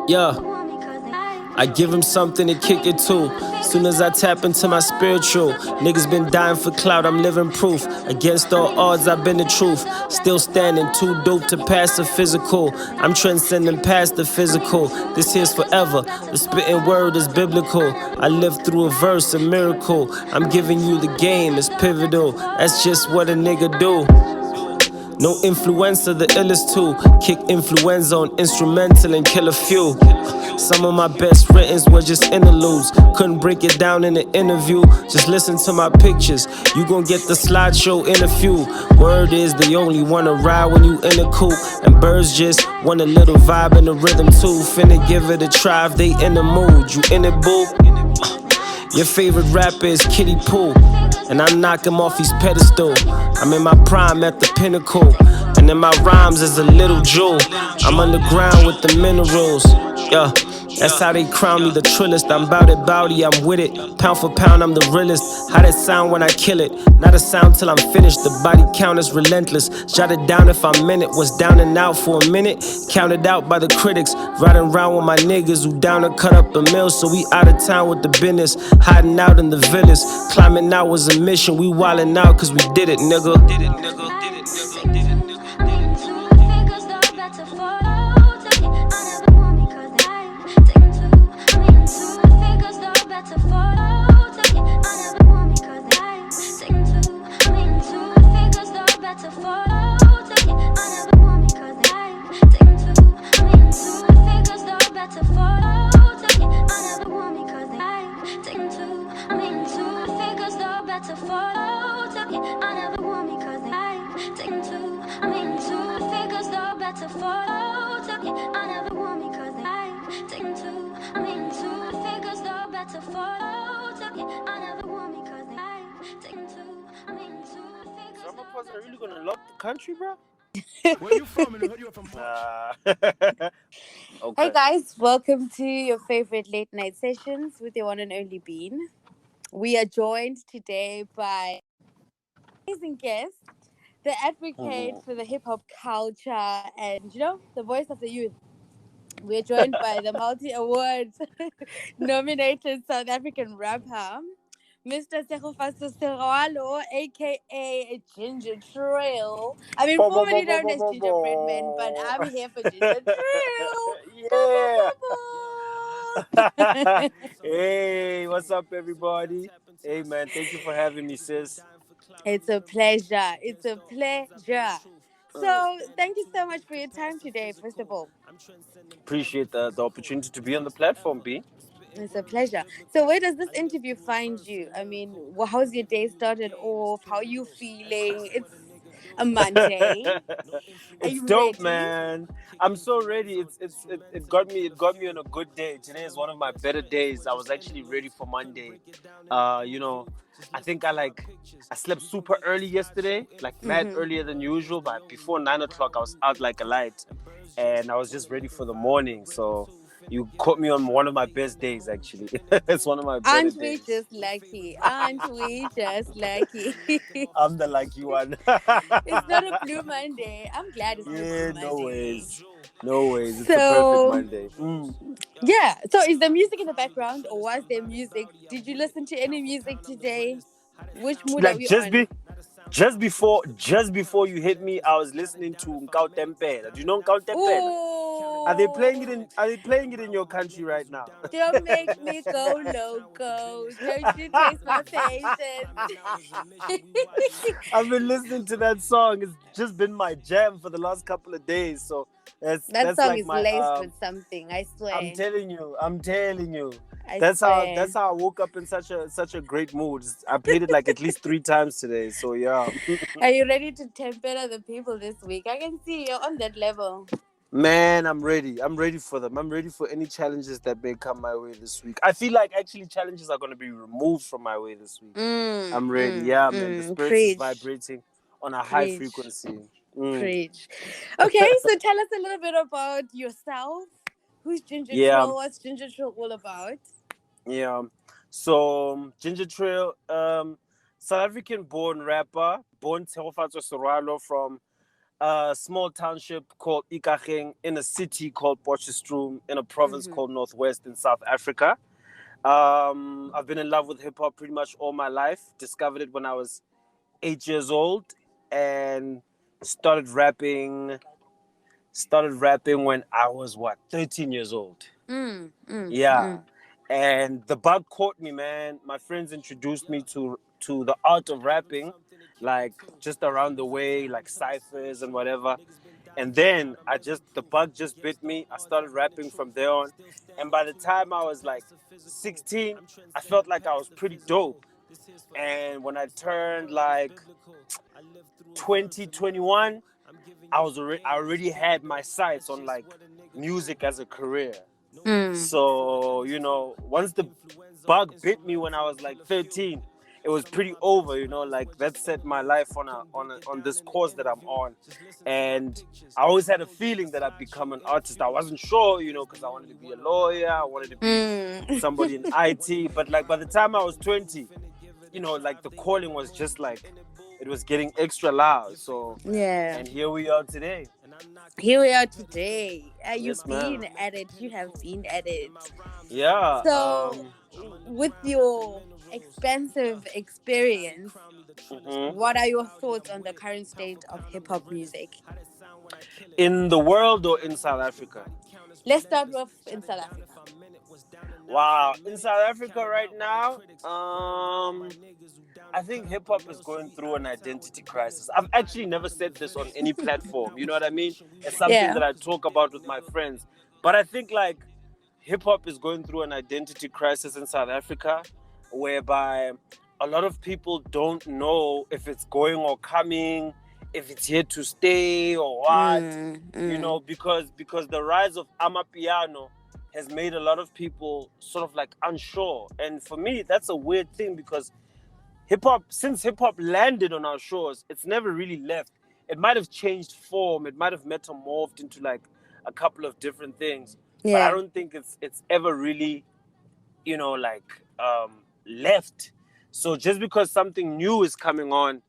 Yeah, I give him something to kick it to. Soon as I tap into my spiritual, niggas been dying for clout, I'm living proof. Against all odds, I've been the truth. Still standing, too dope to pass the physical. I'm transcending past the physical. This here's forever. The spitting word is biblical. I live through a verse, a miracle. I'm giving you the game, it's pivotal. That's just what a nigga do. No influencer, the illest too. Kick influenza on instrumental and kill a few. Some of my best writtens were just interludes. Couldn't break it down in an interview. Just listen to my pictures. You gon' get the slideshow in a few. Word is they only wanna ride when you in a coupe. And birds just want a little vibe and a rhythm too. Finna give it a try if they in the mood. You in it, boo? Your favorite rapper is Kitty Pooh, and I knock him off his pedestal. I'm in my prime at the pinnacle, and in my rhymes is a little jewel. I'm underground with the minerals, yeah. That's how they crown me the trillest. I'm bout it, bouty, I'm with it. Pound for pound, I'm the realest. How that sound when I kill it? Not a sound till I'm finished. The body count is relentless. Jot it down if I'm in it. Was down and out for a minute. Counted out by the critics. Riding around with my niggas who down to cut up a mill. So we out of town with the business. Hiding out in the villas. Climbing out was a mission. We wildin' out cause we did it, nigga. Did it, nigga. Did it, nigga. Did it, nigga. Are really gonna lock the country, bro? Where you from? Where you from? Okay. Hey guys, welcome to your favorite late night sessions with your one and only Bean. We are joined today by amazing guest, the advocate for the hip hop culture, and the voice of the youth. We're joined by the multi-award nominated South African rapper, Mr. Segofaso Serralo, aka Ginger Trill. I mean, formerly known as Gingerbread Man, but I'm here for Ginger Trill. Yeah. Hey, what's up, everybody? Hey, man, thank you for having me, sis. It's a pleasure. It's a pleasure. So, thank you so much for your time today, first of all. Appreciate the opportunity to be on the platform, B. It's a pleasure. So, where does this interview find you? I mean, how's your day started off? How are you feeling? It's a Monday. It's you dope, ready? man. I'm so ready. It got me on a good day. Today is one of my better days. I was actually ready for Monday. I think I slept super early yesterday, like mad earlier than usual, but before 9 o'clock I was out like a light, and I was just ready for the morning. So you caught me on one of my best days, actually. It's one of my better days. Aren't we just lucky? Aren't we just lucky? I'm the lucky one. It's not a blue Monday. I'm glad it's not a blue Monday. No ways. No ways. It's a perfect Monday. Yeah. So is there music in the background, or was there music? Did you listen to any music today? Which mood are we on? Just before you hit me, I was listening to Nkau Tempela. Do you know Nkau Tempela? Oh. Are they playing it in your country right now? Don't make me go loco. Don't you taste my patience. I've been listening to that song. It's just been my jam for the last couple of days. So that's song like is laced with something, I swear. I'm telling you. That's how I woke up in such a great mood. I played it like at least 3 times today. So yeah. Are you ready to tempera the people this week? I can see you're on that level. Man, I'm ready. I'm ready for them. I'm ready for any challenges that may come my way this week. I feel like actually challenges are going to be removed from my way this week. I'm ready. Man. The spirit is vibrating on a high frequency. Preach. Okay, so tell us a little bit about yourself. Who's Ginger Yeah, Trill? What's Ginger Trill all about? yeah. So Ginger Trill, South African born rapper, born Teofatso Soralo from a small township called Ikageng in a city called Potchefstroom in a province called Northwest in South Africa. I've been in love with hip hop pretty much all my life. Discovered it when I was 8 years old and started rapping. Started rapping when I was 13 years old. Yeah. And the bug caught me, man. My friends introduced me to the art of rapping, like just around the way, like ciphers and whatever. And then the bug just bit me. I started rapping from there on. And by the time I was like 16, I felt like I was pretty dope. And when I turned like 2021, I already had my sights on like music as a career. So, once the bug bit me when I was like 13, it was pretty over, like that set my life on this course that I'm on. And I always had a feeling that I'd become an artist. I wasn't sure, because I wanted to be a lawyer, I wanted to be somebody in IT, but like by the time I was 20, like the calling was just like it was getting extra loud. So Yeah. and here we are today. Here we are today. You've Yes, ma'am. been at it. You have been at it. Yeah. So, with your expensive experience, what are your thoughts on the current state of hip hop music? In the world or in South Africa? Let's start with in South Africa. Wow, in South Africa right now, I think hip hop is going through an identity crisis. I've actually never said this on any platform. You know what I mean? It's something that I talk about with my friends. But I think like hip hop is going through an identity crisis in South Africa, whereby a lot of people don't know if it's going or coming, if it's here to stay or what. Because the rise of Amapiano has made a lot of people sort of like unsure. And for me, that's a weird thing because since hip hop landed on our shores, it's never really left. It might have changed form, it might have metamorphed into like a couple of different things. But I don't think it's ever really, left. So just because something new is coming on,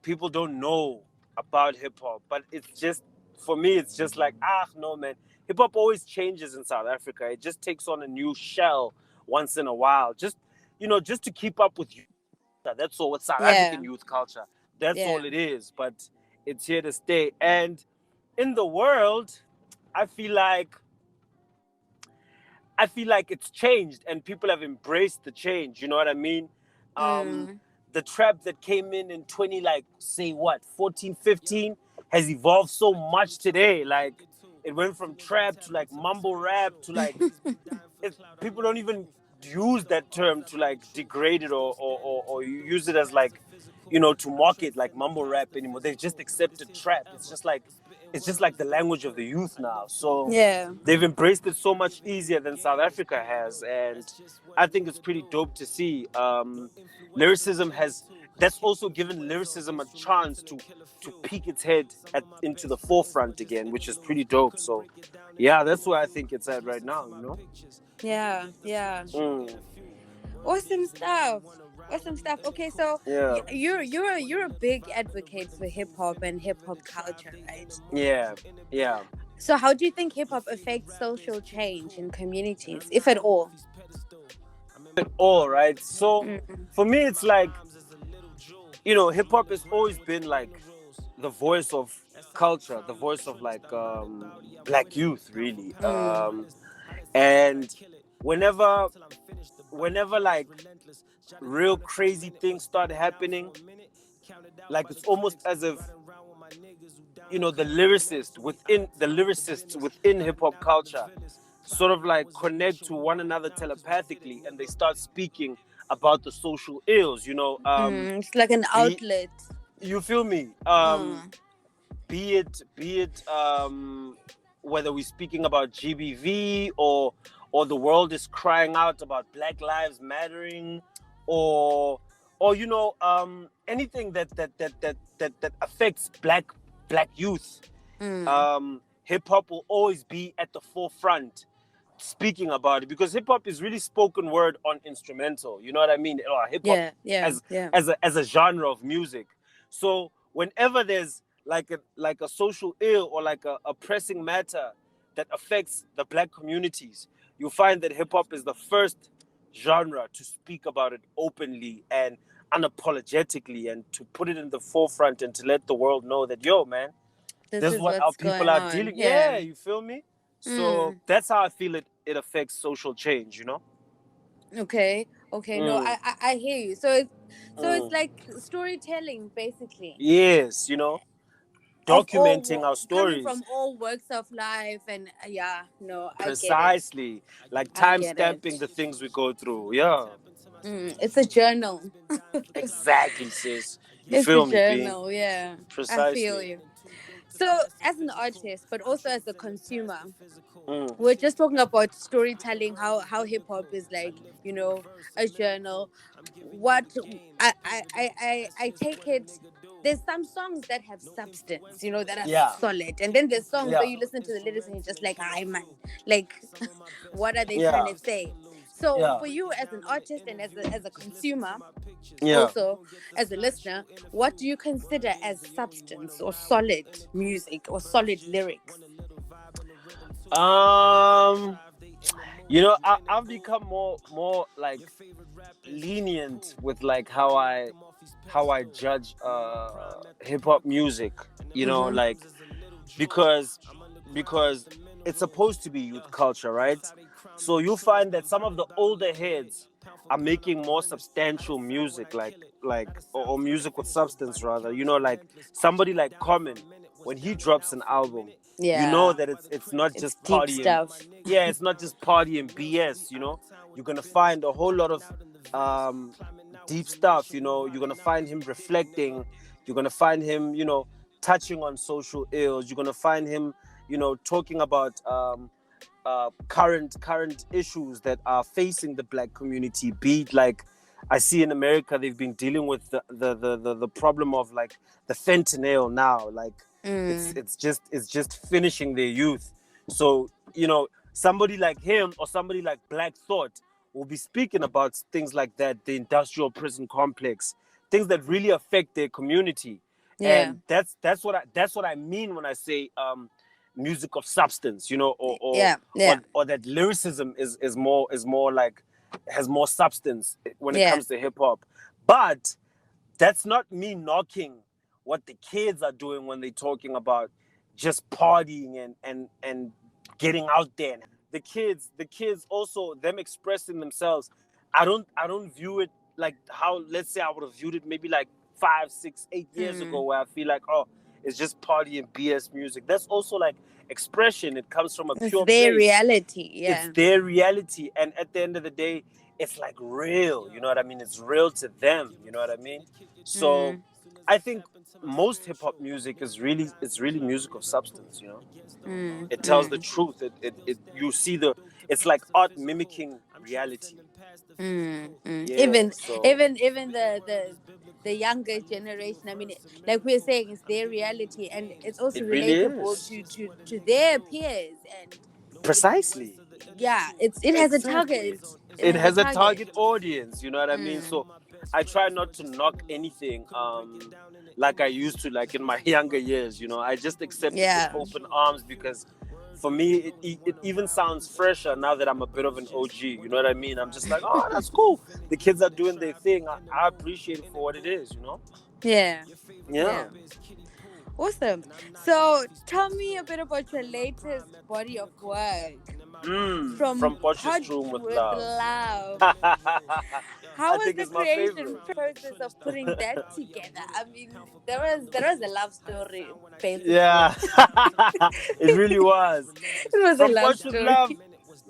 people don't know about hip hop. But it's just, for me, it's just like, no, man. Hip hop always changes in South Africa. It just takes on a new shell once in a while. Just to keep up with youth. That's all. With South African youth culture. That's all it is. But it's here to stay. And in the world, I feel like it's changed and people have embraced the change. You know what I mean? The trap that came in 14, 15 has evolved so much today. Like it went from trap to like mumble rap to like people don't even use that term to like degrade it or use it as like to mock it like mumble rap anymore. They've just accepted trap. It's just like the language of the youth now. So they've embraced it so much easier than South Africa has, and I think it's pretty dope to see. That's also given lyricism a chance to peek its head into the forefront again, which is pretty dope. So yeah, that's where I think it's at right now, Yeah. Awesome stuff. Okay, so you're a big advocate for hip hop and hip hop culture, right? Yeah. So how do you think hip hop affects social change in communities, if at all? At all, right? So for me, it's like hip hop has always been like the voice of culture, the voice of like black youth, really. And whenever like real crazy things start happening, like it's almost as if the lyricists within hip hop culture sort of like connect to one another telepathically, and they start speaking about the social ills. It's like an outlet. You feel me? Be it whether we're speaking about GBV or the world is crying out about Black Lives Mattering, or anything that affects black black youth. Hip hop will always be at the forefront speaking about it, because hip hop is really spoken word on instrumental. You know what I mean? Or hip hop as a genre of music. So whenever there's like a social ill or like a pressing matter that affects the black communities, you find that hip hop is the first genre to speak about it openly and unapologetically, and to put it in the forefront and to let the world know that, yo, man, this is what our people are dealing. Yeah, you feel me? So that's how I feel it affects social change, you know? Okay. No, I hear you. So it's like storytelling, basically. Yes, you know, Of documenting our coming stories. from all works of life, and I get it. Precisely. Like time stamping the things we go through. Yeah. It's a journal. Exactly, sis. You It's feel a me, B? journal, yeah. I feel Precisely. you. So, as an artist, but also as a consumer, we're just talking about storytelling, how hip hop is like, a journal. What I take it, there's some songs that have substance, that are Yeah. solid, and then there's songs Yeah. where you listen to the lyrics and you're just like, "Hi, man, like, what are they Yeah. trying to say?" So, Yeah. for you as an artist and as a consumer, Yeah. also as a listener, what do you consider as substance or solid music or solid lyrics? I've become more like lenient with like how I judge hip hop music, like because it's supposed to be youth culture, right? So you'll find that some of the older heads are making more substantial music, or music with substance rather. Like somebody like Common, when he drops an album, you know that it's not It's just deep party and stuff. it's not just party and BS. You're gonna find a whole lot of deep stuff. You're gonna find him reflecting. You're gonna find him, touching on social ills. You're gonna find him, talking about current issues that are facing the black community. Be it like, I see in America they've been dealing with the problem of like the fentanyl now. Like it's just finishing their youth. So somebody like him or somebody like Black Thought will be speaking about things like that, the industrial prison complex, things that really affect their community. Yeah. And that's what I mean when I say music of substance, or that lyricism is more like, has more substance when it comes to hip hop. But that's not me knocking what the kids are doing when they're talking about just partying and getting out there. The kids also, them expressing themselves. I don't view it like how, let's say, I would have viewed it maybe like 5, 6, 8 years ago, where I feel like, oh, it's just party and BS music. That's also like expression. It comes from a pure It's their place. reality. It's their reality, and at the end of the day, it's like real. You know what I mean? It's real to them. You know what I mean? So I think most hip hop music is really music of substance. It tells the truth. It you see it's like art mimicking reality. Yeah. Even So even the younger generation. I mean, like we're saying, it's their reality, and it's also it really relatable is. to their peers, and Precisely. it has a Exactly. target. It It has a has a target. target audience, you know what I mean? So I try not to knock anything like I used to, like in my younger years. I just accept it with open arms, because for me it even sounds fresher now that I'm a bit of an OG. You know what I mean? I'm just like, oh, that's cool. The kids are doing their thing. I appreciate it for what it is. Yeah. Yeah. Awesome. So tell me a bit about your latest body of work. From From Potter's Pod Room with with Love. Love. How I was think the it's my creation favorite. process of putting that together? I mean, there was a love story, basically. Yeah. It really was. It was a From love Portrait story. Love,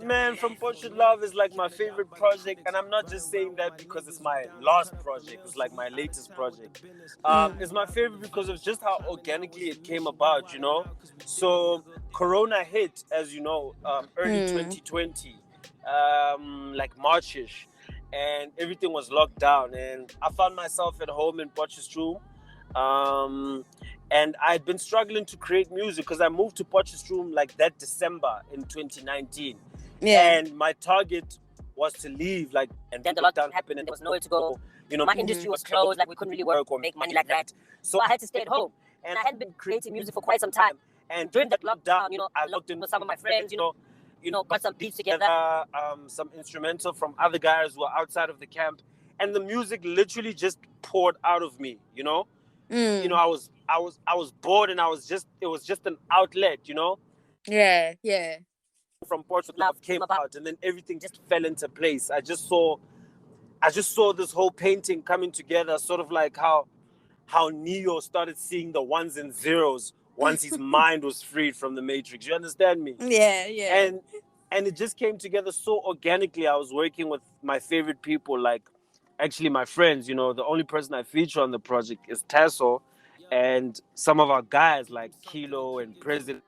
man, From Portrait Love is like my favorite project, and I'm not just saying that because it's my last project. It's like my latest project. It's my favorite because of just how organically it came about. So Corona hit, as you know, early 2020, like Marchish, and everything was locked down, and I found myself at home in Portrait's Room. And I'd been struggling to create music because I moved to Potchefstroom like that December in 2019. Yeah. And my target was to leave, like, and then the lockdown happened and there was nowhere to go. You know, my industry was closed, like we couldn't really work or make money like that. So I had to stay at home. And I had been creating music for quite some time. And during that lockdown, you know, I locked in with some of my friends, got some beats together, some instrumental from other guys who were outside of the camp. And the music literally just poured out of me, you know? You know, I was bored and it was just an outlet, you know? Yeah. Yeah. From Portugal Love came about and then everything just fell into place. I just saw this whole painting coming together, sort of like how Neo started seeing the ones and zeros once his mind was freed from the Matrix. You understand me? Yeah. Yeah. And it just came together so organically. I was working with my favorite people, like actually my friends. You know, the only person I feature on the project is Tasso, and some of our guys like Kilo and President,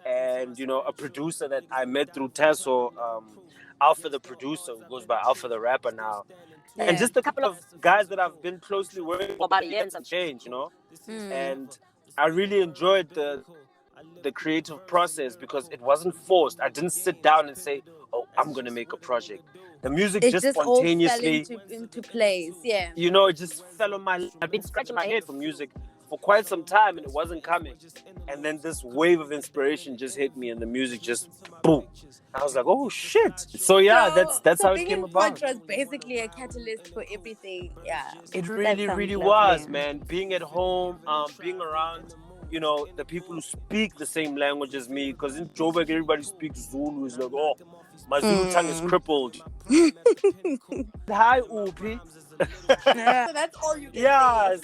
and you know, a producer that I met through Tasso, Alpha the producer, who goes by Alpha the rapper now. And just a couple of guys that I've been closely working for about a year and some change, you know. And I really enjoyed the creative process because it wasn't forced. I didn't sit down and say, "Oh, I'm gonna make a project." The music It just just all fell spontaneously into place. Yeah. you know, it just fell on my lap. I've been scratching my head for music for quite some time and it wasn't coming. And then this wave of inspiration just hit me and the music just boom. I was like, oh shit. So yeah, that's how it came about. Being in was basically a catalyst for everything. Yeah. It really was, man. Being at home, being around, you know, the people who speak the same language as me. Because in Joburg, everybody speaks Zulu. It's like, oh, my Zulu tongue is crippled. Hi, Upi. Yeah. So that's all you can say.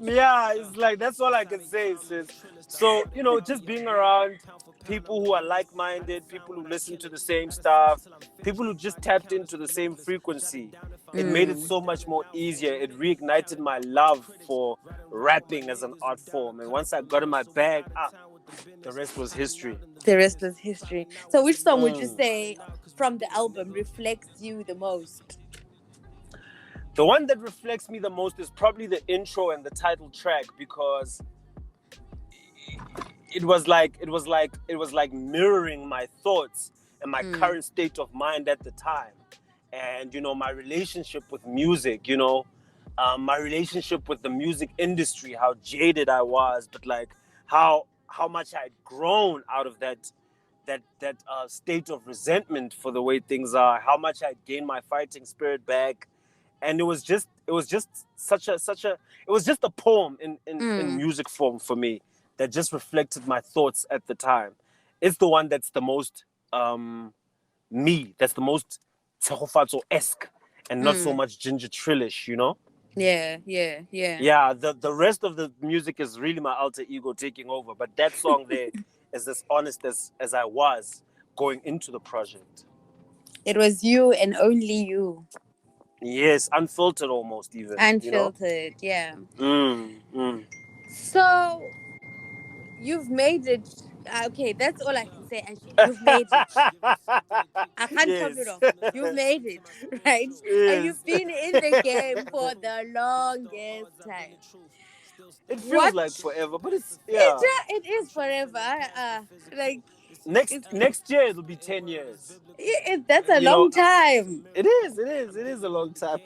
Yeah, it's like, that's all I can say, sis. So, you know, just being around people who are like-minded, people who listen to the same stuff, people who just tapped into the same frequency. It made it so much more easier. It reignited my love for rapping as an art form. And once I got in my bag, the rest was history. The rest was history. So which song would you say from the album reflects you the most? The one that reflects me the most is probably the intro and the title track, because it was like mirroring my thoughts and my current state of mind at the time. And, you know, my relationship with music, you know, my relationship with the music industry, how jaded I was, but like how much I'd grown out of that state of resentment for the way things are, how much I'd gained my fighting spirit back. And it was just a poem in music form for me that just reflected my thoughts at the time. It's the one that's the most me, that's the most Tsehofatso-esque and not so much Ginger Trillish, you know? Yeah. Yeah, the rest of the music is really my alter ego taking over. But that song there is as honest as I was going into the project. It was you and only you. Yes, unfiltered almost even. Unfiltered, yeah. So, you've made it. Okay, that's all I can say, actually. You've made it. I can't top it off. You've made it, right? Yes. And you've been in the game for the longest time. It feels like forever, but it is forever. Like next year it'll be 10 years. That's a long time. It is a long time.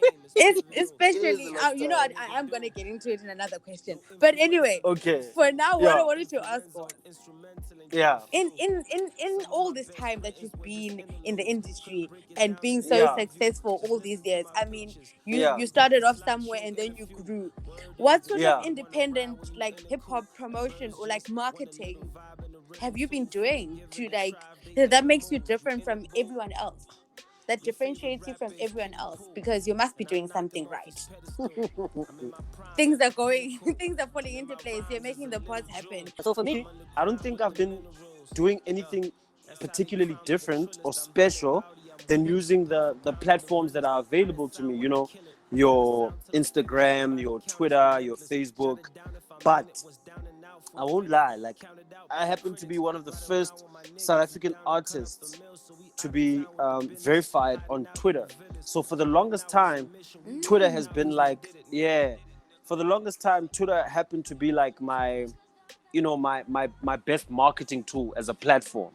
Especially, you know, I'm gonna get into it in another question. But anyway, okay. For now, what I wanted to ask was, in all this time that you've been in the industry and being so successful all these years, I mean, you started off somewhere and then you grew. What sort of independent, like, hip hop promotion or like marketing have you been doing to, like, that makes you different from everyone else, that differentiates you from everyone else? Because you must be doing something right. Things are falling into place. You're making the pods happen. So for me, I don't think I've been doing anything particularly different or special than using the platforms that are available to me, you know, your Instagram, your Twitter, your Facebook. But I won't lie, like, I happen to be one of the first South African artists to be verified on Twitter. So for the longest time, Twitter has been like, for the longest time, Twitter happened to be like my, my best marketing tool as a platform.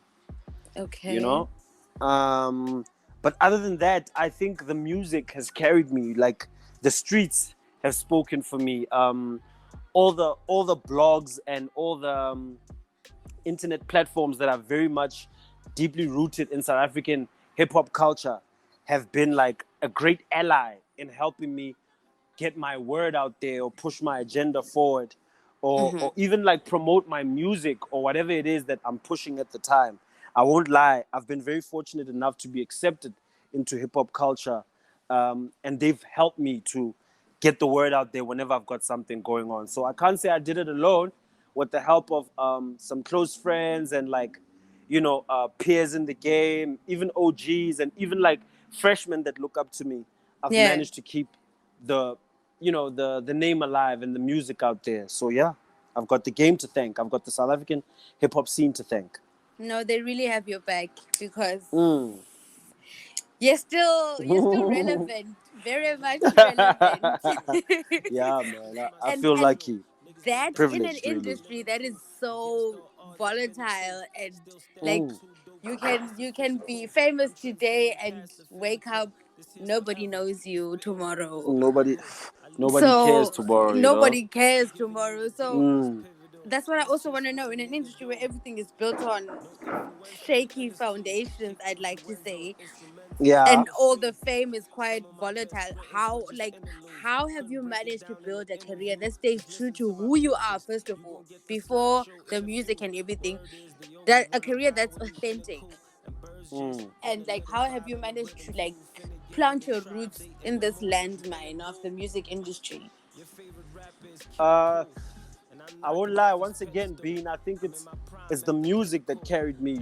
You Okay. know, um, but other than that, I think the music has carried me. Like the streets have spoken for me. All the blogs and all the internet platforms that are very much deeply rooted in South African hip hop culture have been like a great ally in helping me get my word out there or push my agenda forward or even like promote my music or whatever it is that I'm pushing at the time. I won't lie, I've been very fortunate enough to be accepted into hip hop culture, and they've helped me to get the word out there whenever I've got something going on. So I can't say I did it alone. With the help of some close friends and like, peers in the game, even OGs and even like freshmen that look up to me, I've Yeah. managed to keep the, the name alive and the music out there. So yeah, I've got the game to thank. I've got the South African hip hop scene to thank. No, they really have your back because Mm. you're still relevant, very much relevant. Yeah, man. I and feel and lucky, that in an privileged, really. industry that is so volatile and like Mm. you can be famous today and wake up nobody knows you tomorrow. Nobody, nobody cares So tomorrow, you know. nobody cares tomorrow. So Mm. that's what I also want to know in an industry where everything is built on shaky foundations, I'd like to say, Yeah. and all the fame is quite volatile. How have you managed to build a career that stays true to who you are, first of all, before the music and everything? That a career that's authentic. Mm. And like how have you managed to like plant your roots in this landmine of the music industry? Uh, I won't lie. Once again, Bean, I think it's the music that carried me.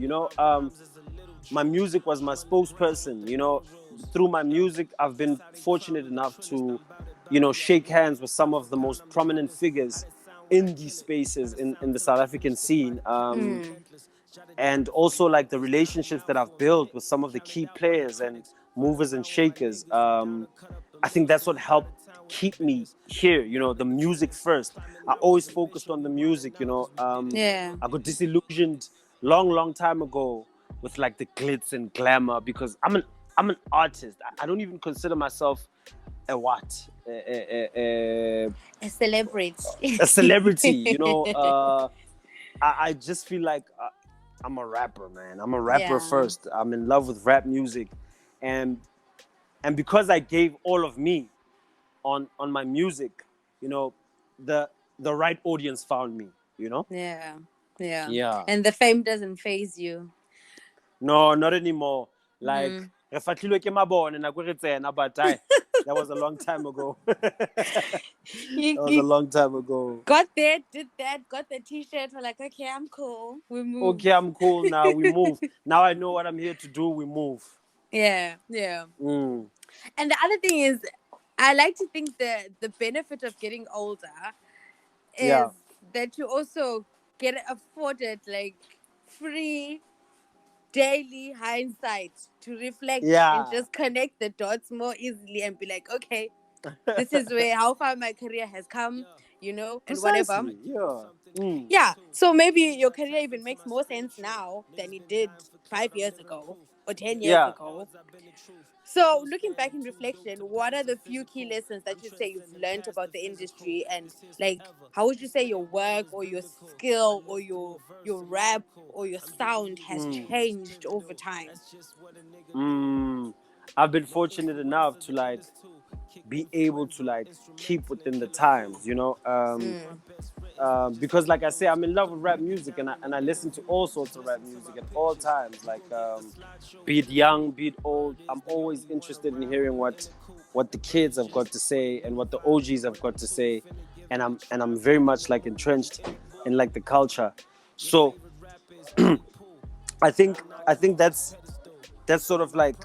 My music was my spokesperson. Through my music, I've been fortunate enough to, shake hands with some of the most prominent figures in these spaces in the South African scene. And also like the relationships that I've built with some of the key players and movers and shakers. I think that's what helped keep me here. The music first. I always focused on the music. Yeah. I got disillusioned long, long time ago with like the glitz and glamour because I'm an artist. I don't even consider myself a what A celebrity. a celebrity. I just feel like I'm a rapper, man. I'm a rapper Yeah. first. I'm in love with rap music, and because I gave all of me on my music, the the right audience found me. Yeah. Yeah. Yeah. And the fame doesn't phase you. No, not anymore. Like Mm. re fatlhilwe ke mabone nako re tsena, but that was a long time ago. That You, was a you long time ago. got there, did that, got the t-shirt, we're like, okay, I'm cool. We move. Okay, I'm cool now. We move. Now I know what I'm here to do. We move. Yeah, yeah. Mm. And the other thing is, I like to think the benefit of getting older is Yeah. that you also get afforded like free daily hindsight to reflect and Yeah. just connect the dots more easily and be like, okay, this is where how far my career has come, and whatever. Precisely. Yeah. Mm. Yeah. So maybe your career even makes more sense now than it did 5 years ago or 10 years Yeah. ago. So, looking back in reflection, what are the few key lessons that you say you've learned about the industry, and like how would you say your work or your skill or your rap or your sound has changed over time? Mm. I've been fortunate enough to like be able to like keep within the times. Because like I say, I'm in love with rap music, and I listen to all sorts of rap music at all times. Like, be it young, be it old, I'm always interested in hearing what the kids have got to say and what the OGs have got to say, and I'm very much like entrenched in like the culture. So I think that's sort of like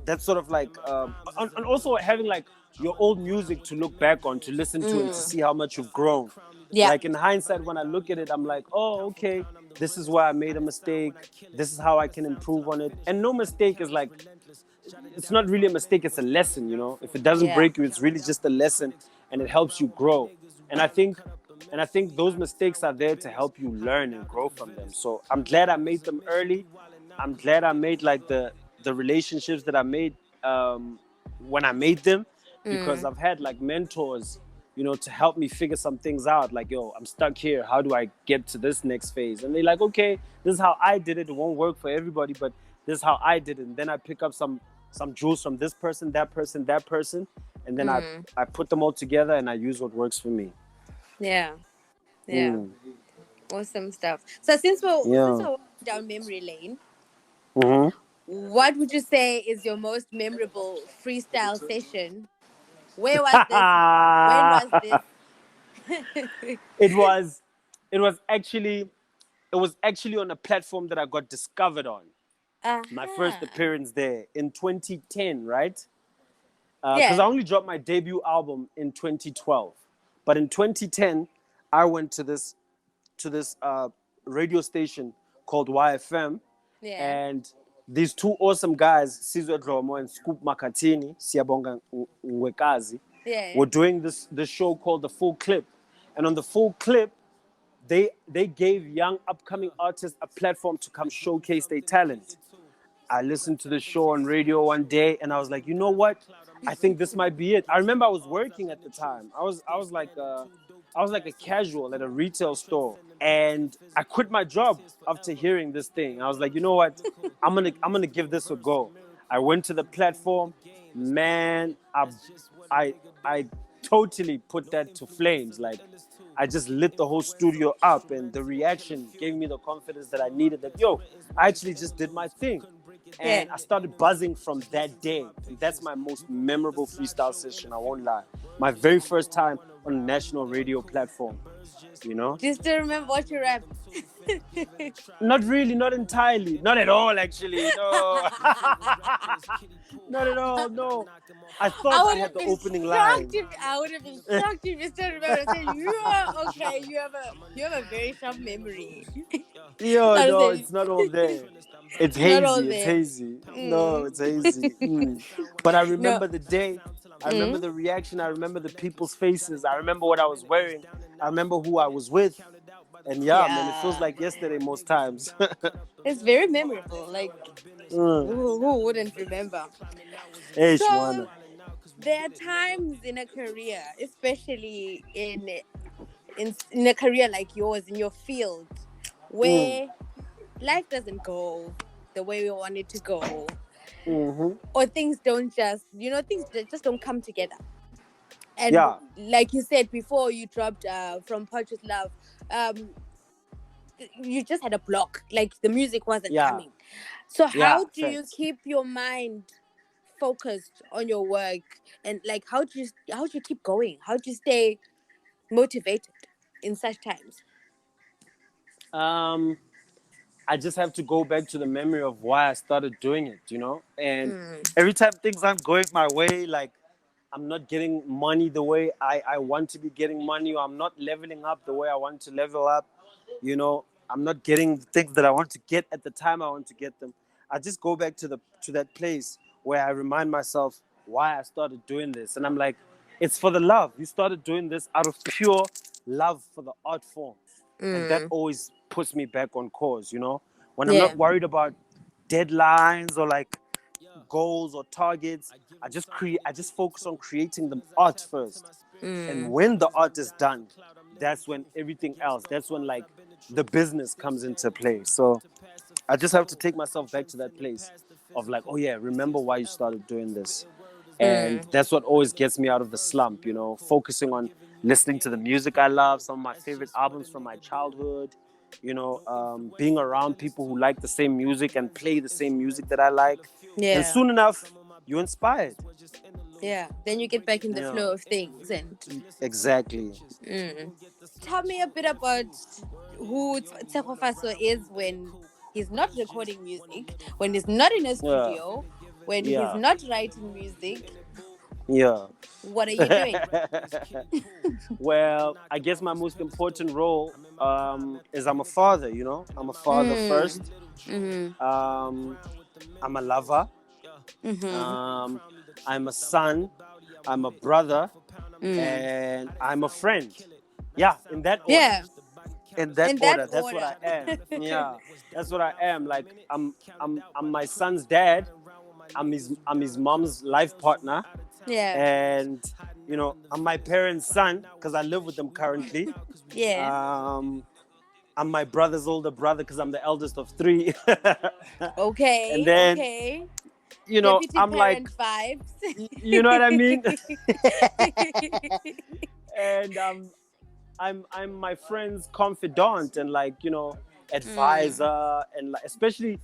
and also having like your old music to look back on, to listen to, and to see how much you've grown. Yeah. Like in hindsight, when I look at it, I'm like, oh, okay, this is where I made a mistake. This is how I can improve on it. And no mistake is like, it's not really a mistake, it's a lesson. If it doesn't Yeah. break you, it's really just a lesson. and it helps you grow. And I think those mistakes are there to help you learn and grow from them. So I'm glad I made them early. I'm glad I made like the relationships that I made when I made them, because I've had like mentors, to help me figure some things out. Like, yo, I'm stuck here. How do I get to this next phase? And they're like, okay, this is how I did it. It won't work for everybody, but this is how I did it. And then I pick up some jewels from this person, that person, that person, and then I put them all together and I use what works for me. Yeah. Awesome stuff. So since we're walking down memory lane, what would you say is your most memorable freestyle session? Where was this? When was this? it was actually on a platform that I got discovered on. My first appearance there in 2010, right? Because I only dropped my debut album in 2012, but in 2010 I went to this radio station called YFM, and these two awesome guys, Sizwe Dlomo and Scoop Makatini, Siyabonga Nwekazi, were doing this show called The Full Clip. And on The Full Clip, they gave young upcoming artists a platform to come showcase their talent. I listened to the show on radio one day and I was like, you know what? I think this might be it. I remember I was working at the time. I was like a casual at a retail store, and I quit my job after hearing this thing. I was like, you know what? I'm gonna give this a go. I went to the platform, man. I totally put that to flames. Like, I just lit the whole studio up, and the reaction gave me the confidence that I needed. That, yo, I actually just did my thing. And I started buzzing from that day. And that's my most memorable freestyle session, I won't lie. My very first time on a national radio platform, Do you still remember what you rapped? Not really, not entirely. Not at all, actually. No. Not at all, no. I thought I had the opening line. I would have been shocked if you still remember. Saying, you have a very sharp memory. Yo, no, it's not all there. It's hazy. It's hazy. No, it's hazy. But I remember the day. I remember the reaction. I remember the people's faces. I remember what I was wearing. I remember who I was with. And man, it feels like yesterday most times. It's very memorable. Like, who wouldn't remember? Hey, so, Shwana. There are times in a career, especially in a career like yours, in your field, where life doesn't go the way we want it to go, or things don't just, things just don't come together. And like you said before, you dropped From Purchase Love. You just had a block, like the music wasn't coming. So how do you keep your mind focused on your work, and like how do you keep going? How do you stay motivated in such times? I just have to go back to the memory of why I started doing it, and every time things aren't going my way, like I'm not getting money the way I want to be getting money, or I'm not leveling up the way I want to level up, I'm not getting the things that I want to get at the time I want to get them. I just go back to that place where I remind myself why I started doing this. And I'm like, it's for the love. You started doing this out of pure love for the art form. And that always puts me back on course, when I'm not worried about deadlines or like goals or targets. I just focus on creating the art first. And when the art is done, that's when everything else, that's when like the business comes into play. So I just have to take myself back to that place of like, oh yeah, remember why you started doing this. And that's what always gets me out of the slump, focusing on listening to the music I love, some of my favorite albums from my childhood, being around people who like the same music and play the same music that I like. And soon enough, you're inspired. Yeah, then you get back in the flow of things. And exactly. Tell me a bit about who Tshepo Faso is when he's not recording music, when he's not in a studio, when he's not writing music. What are you doing? Well, I guess my most important role is I'm a father, I'm a father first. I'm a lover. I'm a son. I'm a brother. and I'm a friend. Yeah, in that order. Yeah. In that In that order, that's what I order. am. Yeah, that's what I am. Like I'm my son's dad. I'm his mom's life partner, Yeah. and I'm my parents' son because I live with them currently. Yeah. Um, I'm my brother's older brother because I'm the eldest of three. And Okay. then Okay. Deputy I'm like, parent vibes. you know what I mean? And I'm my friend's confidant and advisor, and like, especially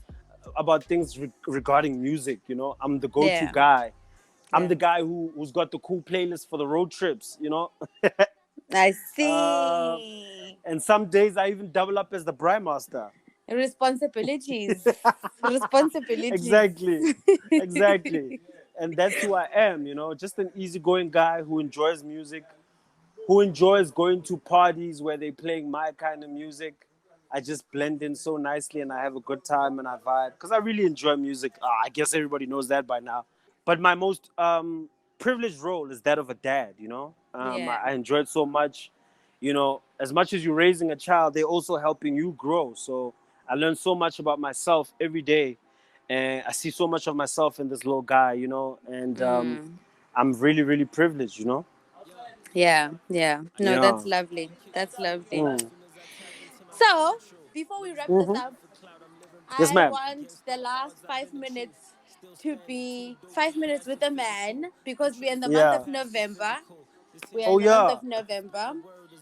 about things regarding music. I'm the go-to Yeah. guy. I'm Yeah. the guy who's got the cool playlist for the road trips. I uh, see. and some days I even double up as the Bry Master. Responsibilities. Responsibilities. Exactly, exactly. And that's who I am. Just an easygoing guy who enjoys music, who enjoys going to parties where they're playing my kind of music. I just blend in so nicely and I have a good time and I vibe because I really enjoy music. I guess everybody knows that by now. But my most privileged role is that of a dad. Yeah. I enjoy it so much. As much as you're raising a child, they're also helping you grow. So I learn so much about myself every day, and I see so much of myself in this little guy. And I'm really, really privileged. Yeah. Yeah. No, Yeah. that's lovely. That's lovely. Mm. So, before we wrap this Mm-hmm. up, Yes, I ma'am. want the last 5 minutes to be 5 minutes with a man because we're in the month Yeah. of November. We are Oh in the month yeah. of November.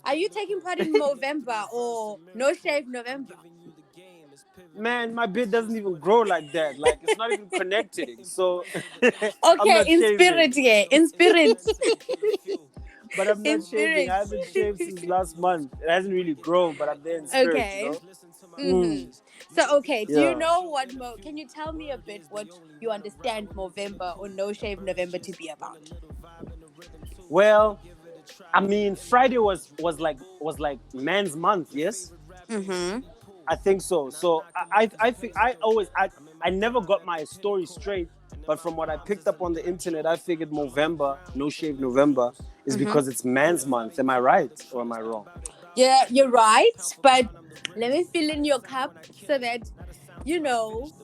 Are you taking part in Movember or No Shave November? Man, my beard doesn't even grow like that. Like it's not even connecting. So I'm Okay, not in shaving. spirit, yeah, in spirit. But I'm In not shaving. spirit. I haven't shaved since last month. It hasn't really grown, but I'm there in spirit, Okay. Mm. So, okay, do you Yeah. know what can you tell me a bit what you understand Movember or No Shave November to be about? Well, I mean, Friday was like Men's Month, yes? Mm-hmm. I think so. So I think I never got my story straight, but from what I picked up on the internet, I figured November, No Shave November, is Mm-hmm. because it's Men's Month. Am I right or am I wrong? Yeah, you're right, but let me fill in your cup so that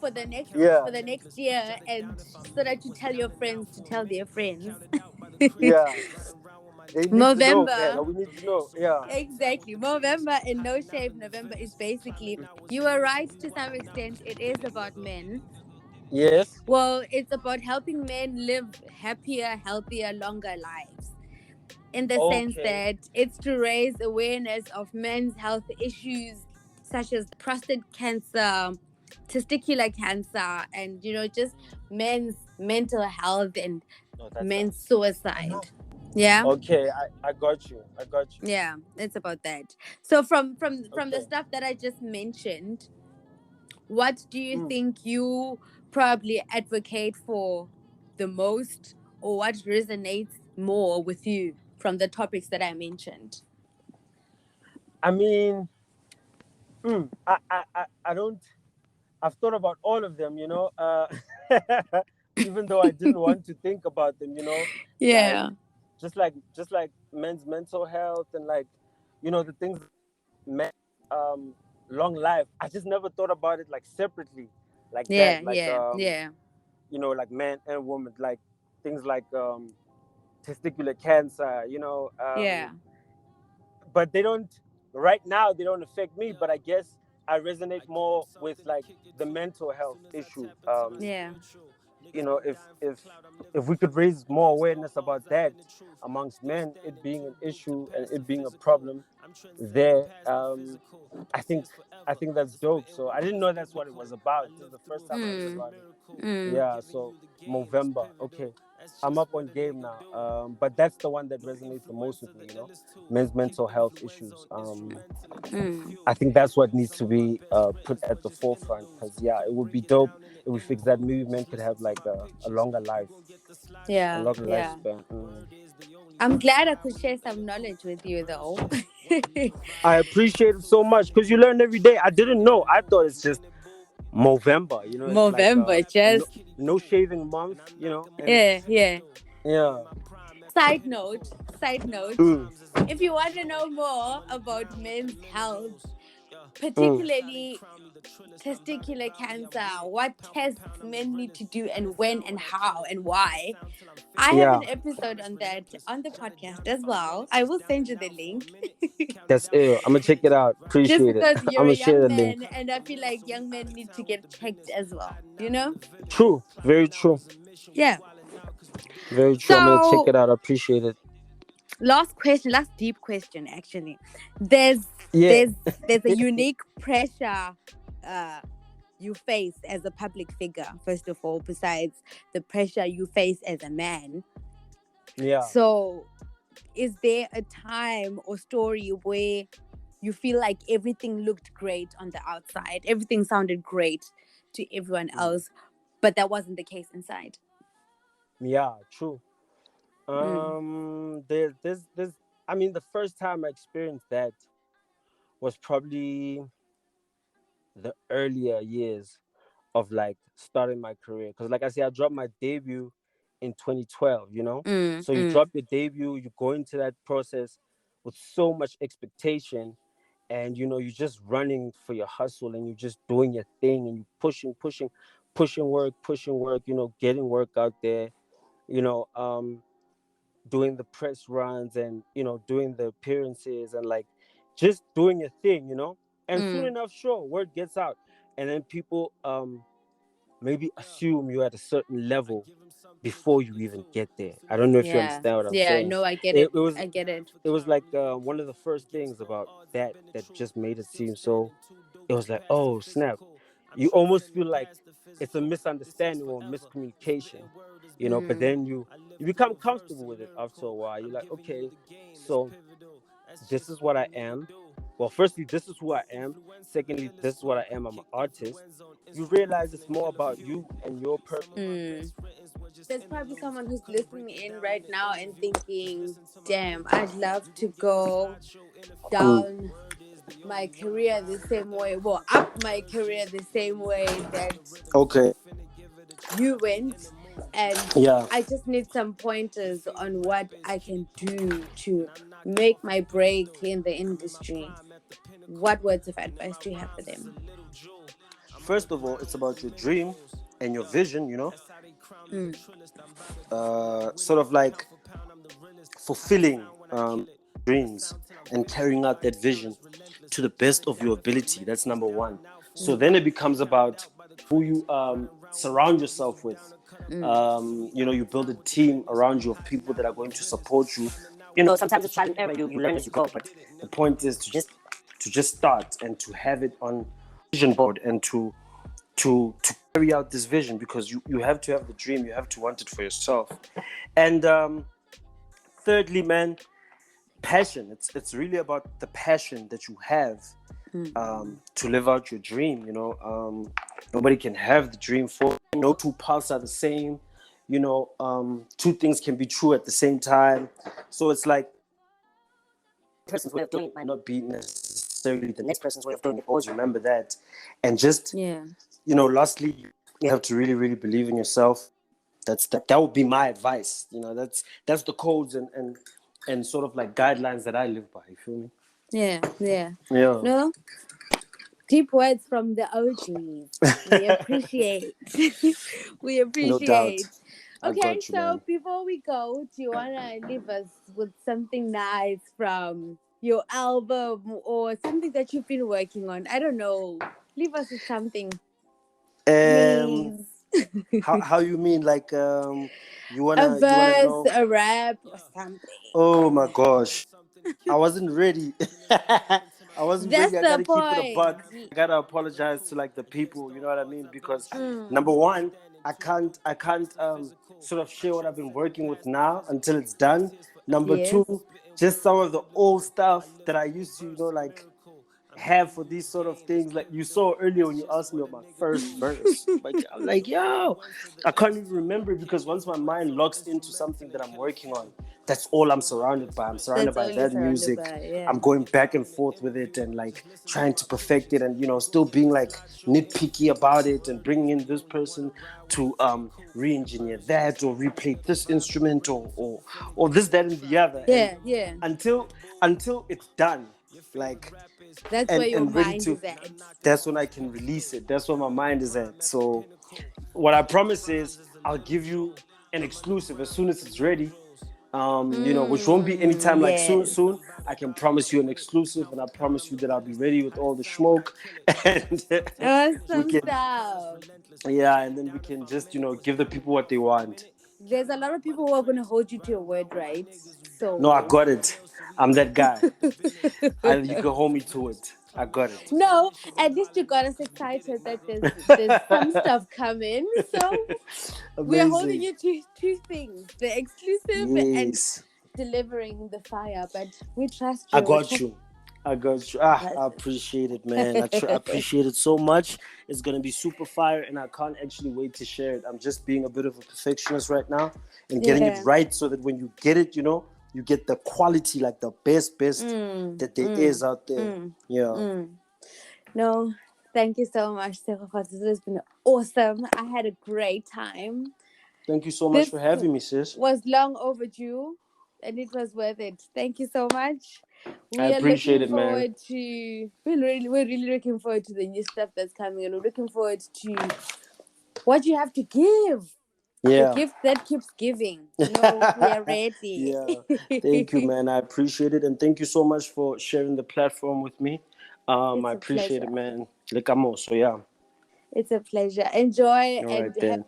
for the next Yeah, year, and so that you tell your friends to tell their friends. yeah. They need to know, man. Movember. We need to know. Yeah. Exactly. Movember and No Shave November is basically, you are right to some extent, it is about men. Yes. Well, it's about helping men live happier, healthier, longer lives. In the sense Okay. that it's to raise awareness of men's health issues such as prostate cancer, testicular cancer, and just men's mental health and No, that's men's nice. suicide. Yeah. Okay, I got you. I got you. Yeah, it's about that. So from the Okay. stuff that I just mentioned, what do you Mm. think you probably advocate for the most, or what resonates more with you from the topics that I mentioned? I mean, I don't. I've thought about all of them, even though I didn't want to think about them, like Yeah. just like men's mental health and the things men um long life. I just never thought about it like separately, like Yeah, that, yeah, yeah, like man and woman, like things like testicular cancer, yeah, but they don't right now they don't affect me, but I guess I resonate more with like the mental health issue. yeah. If we could raise more awareness about that amongst men, it being an issue and it being a problem there, I think that's dope. So I didn't know that's what it was about. This is the first time I heard Mm, about it. mm, Yeah, so Movember. Okay. I'm up on game now. But that's the one that resonates the most with me, men's mental health issues. mm. I think that's what needs to be put at the forefront because, yeah, it would be dope if we fix that. Maybe men could have like a longer life, a Yeah, longer yeah. lifespan. Mm. I'm glad I could share some knowledge with you, though. I appreciate it so much because you learn every day. I didn't know. I thought it's just Movember, it's like Movember, no, just no shaving month, and yeah, yeah. yeah. Side note, side note, Mm, if you want to know more about men's health, mm. particularly testicular cancer, what tests men need to do and when and how and why, I have Yeah, an episode on that on the podcast as well. I will send you the link. that's ill. I'm gonna check it out. Just Appreciate it. because I'm you're a gonna share young the link. man, and I feel like young men need to get checked as well, you know? True, very true, Yeah. very true. I'm gonna check So, it out. I appreciate it. last question, last deep question actually. There's Yeah. there's there's a unique pressure uh you face as a public figure, first of all, besides the pressure you face as a man. Yeah. So, is there a time or story where you feel like everything looked great on the outside, everything sounded great to everyone Mm. else, but that wasn't the case inside? Yeah, true. Mm. There's. I mean, the first time I experienced that was probably the earlier years of like starting my career. Because, like I said, I dropped my debut in 2012. Mm. So you Mm. drop your debut, you go into that process with so much expectation, and you're just running for your hustle, and you're just doing your thing, and you pushing work. Getting work out there. You know, doing the press runs and doing the appearances and like just doing your thing. And soon Mm. enough, sure, word gets out, and then people maybe assume you're at a certain level before you even get there. I don't know if you Yeah. understand what I'm Yeah. saying. No, I get it, it. it was I get it. it was like one of the first things about that just made it seem so. It was like, oh snap, you almost feel like it's a misunderstanding or miscommunication. But Mm. then you become comfortable with it after a while. You're like, okay, so this is what I am. Well, firstly, this is who I am. Secondly, this is what I am. I'm an artist. You realize it's more about you and your purpose. Mm. There's probably someone who's listening in right now and thinking, damn, I'd love to go Mm. down my career the same way, well, up my career the same way that Okay. you went. And Yeah. I just need some pointers on what I can do to make my break in the industry. What words of advice do you have for them? First of all, it's about your dream and your vision. Mm. Sort of like fulfilling dreams and carrying out that vision to the best of your ability. That's number one. So then it becomes about who you surround yourself with. Mm. You build a team around you of people that are going to support you. Sometimes it's trial and error. You learn as you go, but the point is to just start and to have it on vision board and to carry out this vision, because you have to have the dream. You have to want it for yourself. And thirdly, man, passion. It's really about the passion that you have to live out your dream. Nobody can have the dream for you. No two paths are the same. Two things can be true at the same time. So it's like person's way of doing it might not be necessarily the next person's way of doing it. Always remember that. And just Yeah. lastly, you have to really, really believe in yourself. That would be my advice. That's the codes and sort of like guidelines that I live by. You feel me? Yeah. Yeah. Yeah. No, deep words from the OGs. We appreciate. We No doubt. appreciate. I Okay, got you, so man. before we go, do you want to leave us with something nice from your album or something that you've been working on? I don't know. Leave us with something, Um, please. how you mean? Like you A wanna verse, know? a rap, or something. Oh my gosh, I wasn't ready. I wasn't That's ready. I the gotta keep it a point. buck. I gotta apologize to like the people. You know what I mean? Because Mm. number one, I can't sort of share what I've been working with now until it's done. Number Yes. two, just some of the old stuff that I used to like have for these sort of things. Like you saw earlier when you asked me about my first verse. Like I'm like, yo, I can't even remember because once my mind locks into something that I'm working on, that's all I'm surrounded by. I'm surrounded by that music. I'm going back and forth with it and like trying to perfect it and still being like nitpicky about it and bringing in this person to re-engineer that or replay this instrument or this, that, and the other. Yeah. Until it's done. Like that's where your mind is at. That's when I can release it. That's where my mind is at. So what I promise is I'll give you an exclusive as soon as it's ready. Which won't be anytime like soon. I can promise you an exclusive, and I promise you that I'll be ready with all the smoke. And awesome stuff. Yeah, and then we can just give the people what they want. There's a lot of people who are going to hold you to your word, right? So no, I got it. I'm that guy. And you can hold me to it. I got it. No, at least you got us excited that there's some stuff coming. So we're holding you to two things: the exclusive and delivering the fire. But we trust you. I got you. I appreciate it, man. I appreciate it so much. It's going to be super fire, and I can't actually wait to share it. I'm just being a bit of a perfectionist right now and getting it right so that when you get it, you get the quality, like the best that there is out there. No, thank you so much, Sekhofa. This has been awesome. I had a great time. Thank you so much for having me, sis. Was long overdue, and it was worth it. Thank you so much. I appreciate it, man. We're really looking forward to the new stuff that's coming, and we're looking forward to what you have to give. Yeah. The gift that keeps giving. We are ready. Yeah. Thank you, man. I appreciate it. And thank you so much for sharing the platform with me. I appreciate it, man. So, yeah. It's a pleasure. Enjoy have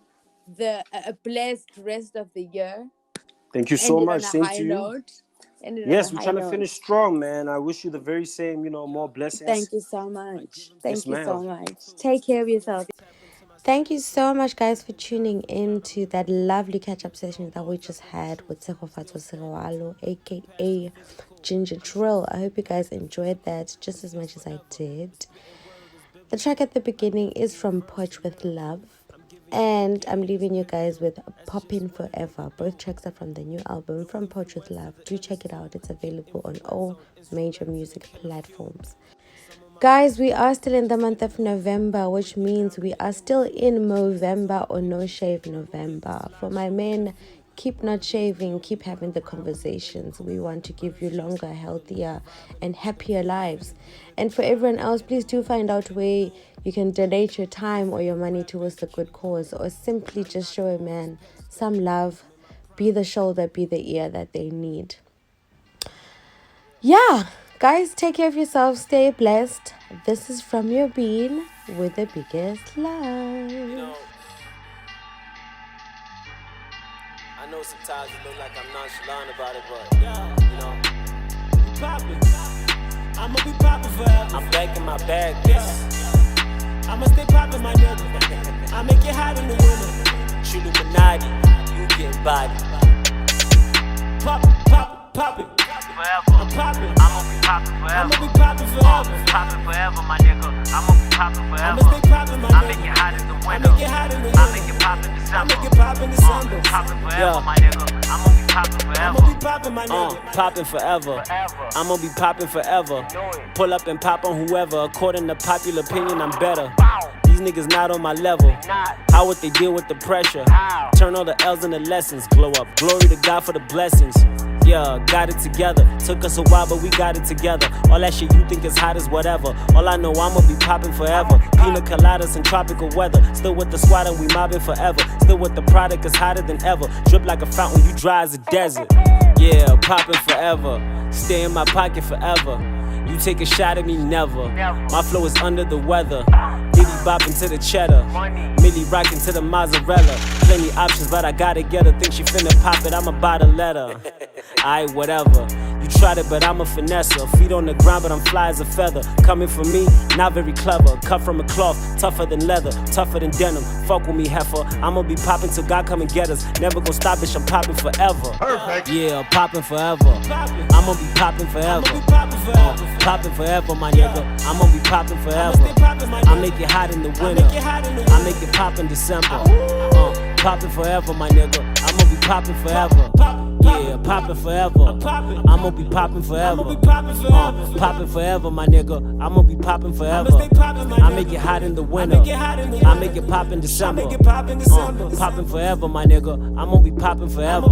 a blessed rest of the year. Thank you so much. Same to you. Yes, we're trying to finish strong, man. I wish you the very same, more blessings. Thank you so much. Thank you so much. Take care of yourself. Thank you so much, guys, for tuning in to that lovely catch-up session that we just had with Sekhofatso Serewalo, a.k.a. Ginger Trill. I hope you guys enjoyed that just as much as I did. The track at the beginning is from Porch with Love. And I'm leaving you guys with Poppin' Forever. Both tracks are from the new album, From Porch with Love. Do check it out. It's available on all major music platforms. Guys, we are still in the month of November, which means we are still in Movember or No Shave November. For my men, keep not shaving, keep having the conversations. We want to give you longer, healthier, and happier lives. And for everyone else, please do find out where you can donate your time or your money towards the good cause, or simply just show a man some love. Be the shoulder, be the ear that they need. Yeah. Guys, take care of yourselves. Stay blessed. This is From Your Bean with the biggest love. I know sometimes it look like I'm nonchalant about it, but be poppin'. I'ma be poppin' forever. I'm back in my bag, bitch. I'ma stay poppin', my nigga. I make it hot in the winter. True Illuminati, you get body. Poppin'. Forever. I'm poppin'. I'ma be poppin' forever. I'ma be poppin' forever. Poppin' forever, my nigga. I'ma be poppin' forever. I'ma stay poppin', my nigga. I make it hot in the winter. I make it pop in December. I make it pop in December. Poppin' forever, my nigga. I'ma be poppin' forever. I'ma be poppin', my nigga. Poppin' forever. I'ma be poppin' forever. Pull up and pop on whoever. According to popular opinion, I'm better. These niggas not on my level. How would they deal with the pressure? Turn all the L's into lessons. Glow up. Glory to God for the blessings. Yeah, got it together. Took us a while, but we got it together. All that shit you think is hot is whatever. All I know, I'ma be popping forever. Pina coladas in tropical weather. Still with the squad and we mobbing forever. Still with the product is hotter than ever. Drip like a fountain, you dry as a desert. Yeah, popping forever. Stay in my pocket forever. You take a shot at me, never. My flow is under the weather. Diddy bopping to the cheddar. Millie rocking to the mozzarella. Plenty options, but I gotta get her. Think she finna pop it, I'ma buy the letter. Aight, whatever. You tried it, but I'm a finesser. Feet on the ground, but I'm fly as a feather. Coming from me, not very clever. Cut from a cloth, tougher than leather, tougher than denim. Fuck with me, heifer. I'ma be popping till God come and get us. Never gonna stop, bitch, I'm popping forever. Perfect. Yeah, popping forever. I'ma be popping forever. Popping forever, my nigga. I'ma be popping forever. I make it hot in the winter. I make it pop in December. Popping forever, my nigga. I'ma be popping forever. Yeah, popping forever. I'ma be popping forever. Popping forever, my nigga. I'ma be popping forever. I make it hot in the winter. I make it pop in December. Popping forever, my nigga. I'ma be popping forever.